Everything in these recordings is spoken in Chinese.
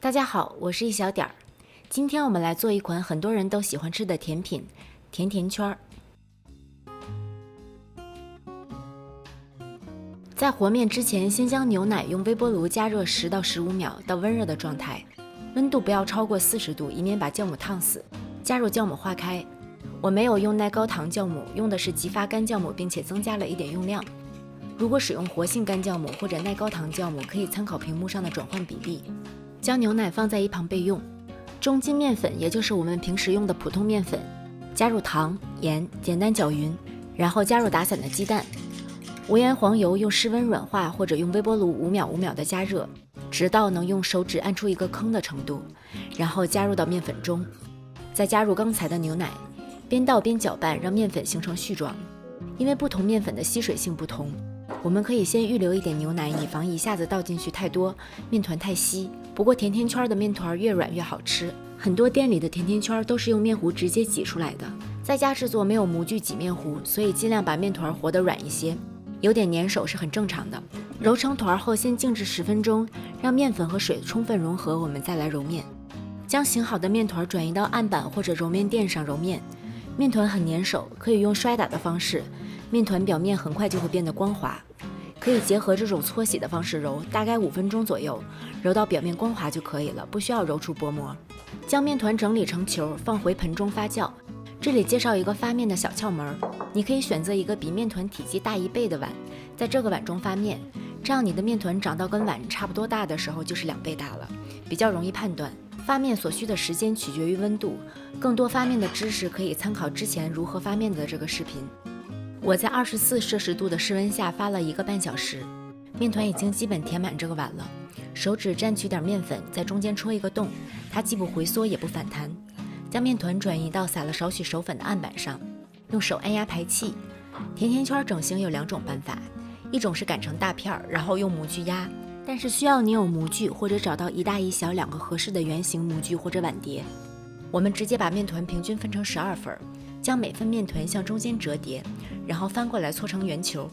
大家好，我是一小点儿。今天我们来做一款很多人都喜欢吃的甜品——甜甜圈儿。在和面之前，先将牛奶用微波炉加热10到15秒到温热的状态，温度不要超过40度，以免把酵母烫死。加入酵母化开。我没有用耐高糖酵母，用的是即发干酵母，并且增加了一点用量。如果使用活性干酵母或者耐高糖酵母，可以参考屏幕上的转换比例。将牛奶放在一旁备用。中筋面粉，也就是我们平时用的普通面粉，加入糖、盐，简单搅匀，然后加入打散的鸡蛋。无盐黄油用室温软化，或者用微波炉5秒5秒的加热，直到能用手指按出一个坑的程度，然后加入到面粉中。再加入刚才的牛奶，边倒边搅拌，让面粉形成絮状。因为不同面粉的吸水性不同，我们可以先预留一点牛奶，以防一下子倒进去太多，面团太稀。不过甜甜圈的面团越软越好吃，很多店里的甜甜圈都是用面糊直接挤出来的。在家制作没有模具挤面糊，所以尽量把面团和得软一些，有点粘手是很正常的。揉成团后先静置10分钟，让面粉和水充分融合，我们再来揉面。将醒好的面团转移到案板或者揉面垫上揉面。面团很粘手，可以用摔打的方式，面团表面很快就会变得光滑。可以结合这种搓洗的方式揉，大概5分钟左右，揉到表面光滑就可以了，不需要揉出薄膜。将面团整理成球，放回盆中发酵。这里介绍一个发面的小窍门，你可以选择一个比面团体积大1倍的碗，在这个碗中发面，这样你的面团长到跟碗差不多大的时候就是2倍大了，比较容易判断。发面所需的时间取决于温度，更多发面的知识可以参考之前如何发面的这个视频。我在24摄氏度的室温下发了1个半小时，面团已经基本填满这个碗了。手指蘸取点面粉，在中间戳一个洞，它既不回缩也不反弹。将面团转移到撒了少许手粉的案板上，用手按压排气。甜甜圈整形有2种办法，一种是擀成大片，然后用模具压，但是需要你有模具或者找到一大一小2个合适的圆形模具或者碗碟。我们直接把面团平均分成12份，将每份面团向中间折叠，然后翻过来搓成圆球，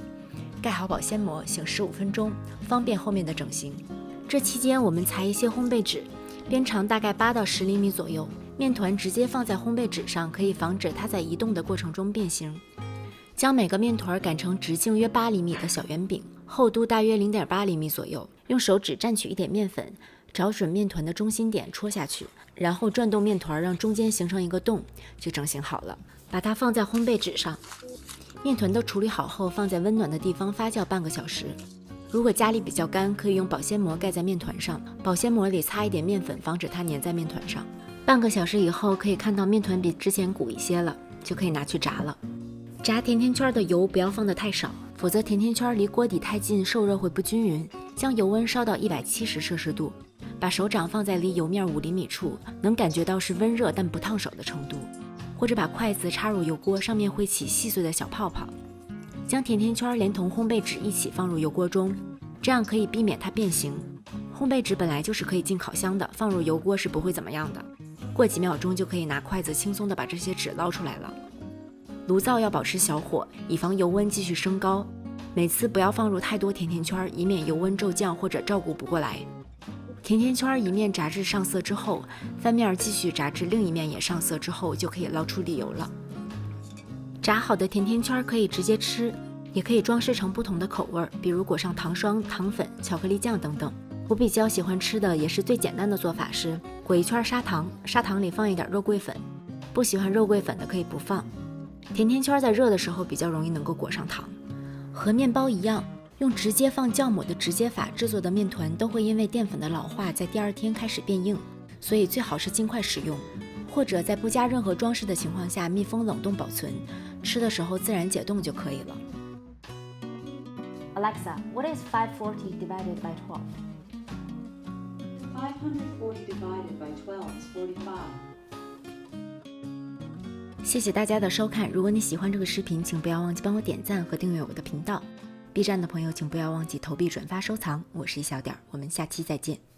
盖好保鲜膜，醒15分钟，方便后面的整形。这期间我们裁一些烘焙纸，边长大概8到10厘米左右，面团直接放在烘焙纸上，可以防止它在移动的过程中变形。将每个面团擀成直径约8厘米的小圆饼，厚度大约0.8厘米左右，用手指蘸取一点面粉，找准面团的中心点戳下去，然后转动面团，让中间形成一个洞，就整形好了。把它放在烘焙纸上，面团都处理好后，放在温暖的地方发酵半个小时。如果家里比较干，可以用保鲜膜盖在面团上，保鲜膜里擦一点面粉，防止它粘在面团上。半个小时以后，可以看到面团比之前鼓一些了，就可以拿去炸了。炸甜甜圈的油不要放得太少，否则甜甜圈离锅底太近，受热会不均匀。将油温烧到170摄氏度，把手掌放在离油面5厘米处，能感觉到是温热但不烫手的程度。或者把筷子插入油锅，上面会起细碎的小泡泡。将甜甜圈连同烘焙纸一起放入油锅中，这样可以避免它变形。烘焙纸本来就是可以进烤箱的，放入油锅是不会怎么样的。过几秒钟就可以拿筷子轻松地把这些纸捞出来了。炉灶要保持小火，以防油温继续升高。每次不要放入太多甜甜圈，以免油温骤降或者照顾不过来。甜甜圈一面炸至上色之后，翻面继续炸至另一面也上色之后，就可以捞出沥油了。炸好的甜甜圈可以直接吃，也可以装饰成不同的口味，比如裹上糖霜、糖粉、巧克力酱等等。我比较喜欢吃的也是最简单的做法是裹一圈砂糖，砂糖里放一点肉桂粉，不喜欢肉桂粉的可以不放。甜甜圈在热的时候比较容易能够裹上糖。和面包一样，用直接放酵母的直接法制作的面团都会因为淀粉的老化在第2天开始变硬，所以最好是尽快使用，或者在不加任何装饰的情况下密封冷冻保存，吃的时候自然解冻就可以了。Alexa, what is 540 divided by 12? 540 divided by 12 is 45. 谢谢大家的收看，如果你喜欢这个视频，请不要忘记帮我点赞和订阅我的频道。B 站的朋友请不要忘记投币、转发、收藏。我是一小点，我们下期再见。